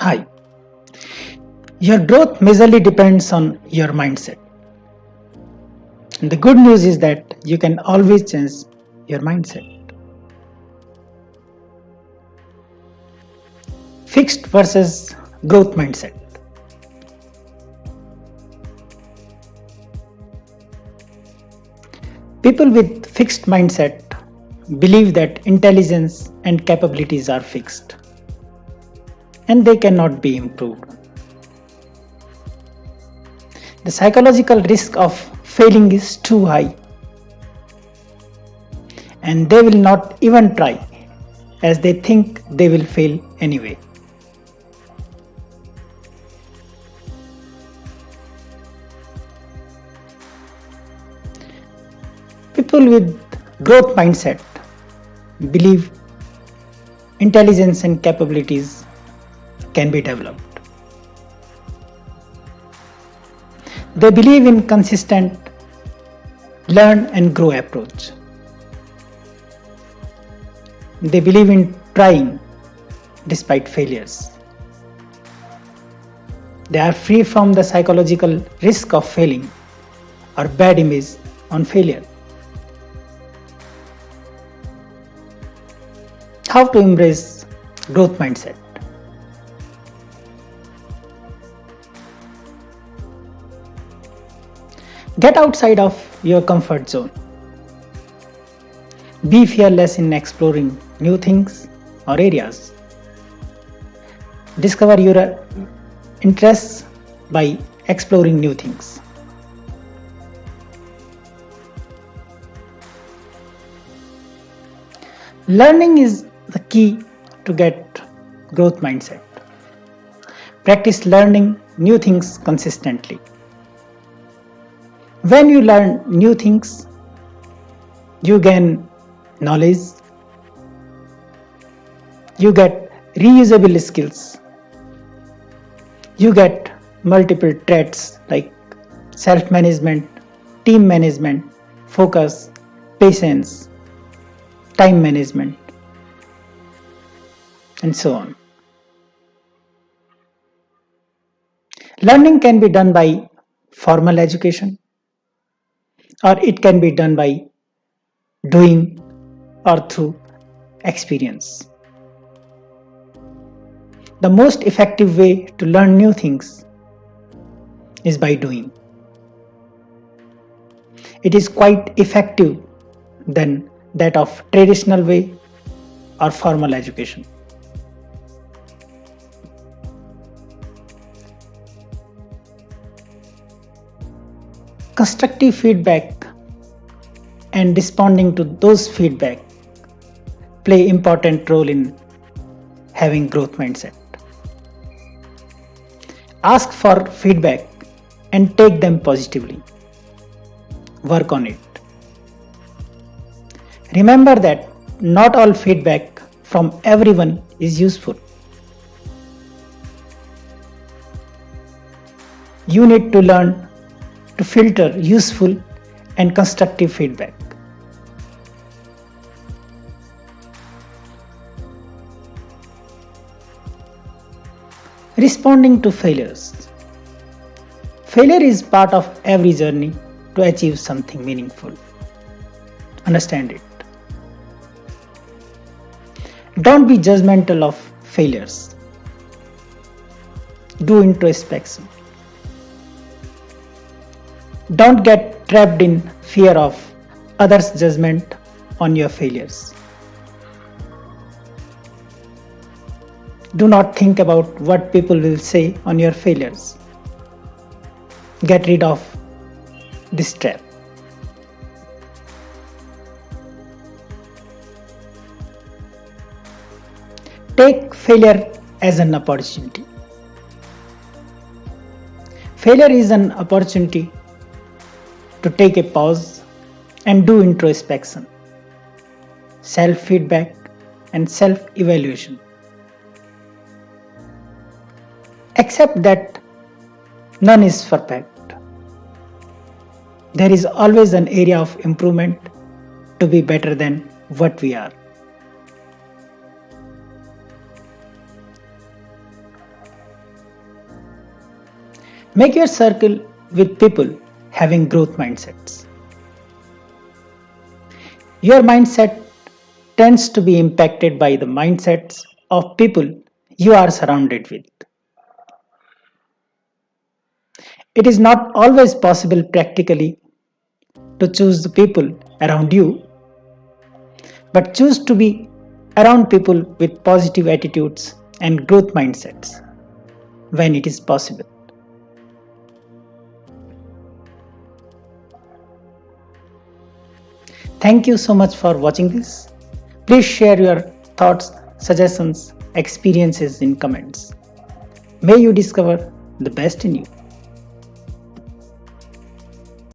Hi. Your growth majorly depends on your mindset. And the good news is that you can always change your mindset. Fixed versus growth mindset. People with fixed mindset believe that intelligence and capabilities are fixed and they cannot be improved. The psychological risk of failing is too high and they will not even try as they think they will fail anyway. People with growth mindset believe intelligence and capabilities can be developed. They believe in consistent learn and grow approach. They believe in trying despite failures. They are free from the psychological risk of failing or bad image on failure. How to embrace growth mindset? Get outside of your comfort zone. Be fearless in exploring new things or areas. Discover your interests by exploring new things. Learning is the key to get growth mindset. Practice learning new things consistently. When you learn new things, you gain knowledge, you get reusable skills, you get multiple traits like self-management, team management, focus, patience, time management, and so on. Learning can be done by formal education, or it can be done by doing or through experience. The most effective way to learn new things is by doing. It is quite effective than that of traditional way or formal education. Constructive feedback and responding to those feedback play important role in having growth mindset. Ask for feedback and take them positively. Work on it. Remember that not all feedback from everyone is useful. You need to learn to filter useful and constructive feedback. Responding to failures. Failure is part of every journey to achieve something meaningful. Understand it. Don't be judgmental of failures. Do introspection. Don't get trapped in fear of others' judgment on your failures. Do not think about what people will say on your failures. Get rid of this trap. Take failure as an opportunity. Failure is an opportunity to take a pause and do introspection, self-feedback, and self-evaluation. Accept that none is perfect. There is always an area of improvement to be better than what we are. Make your circle with people having growth mindsets. Your mindset tends to be impacted by the mindsets of people you are surrounded with. It is not always possible practically to choose the people around you, but choose to be around people with positive attitudes and growth mindsets when it is possible. Thank you so much for watching this. Please share your thoughts, suggestions, experiences in comments. May you discover the best in you.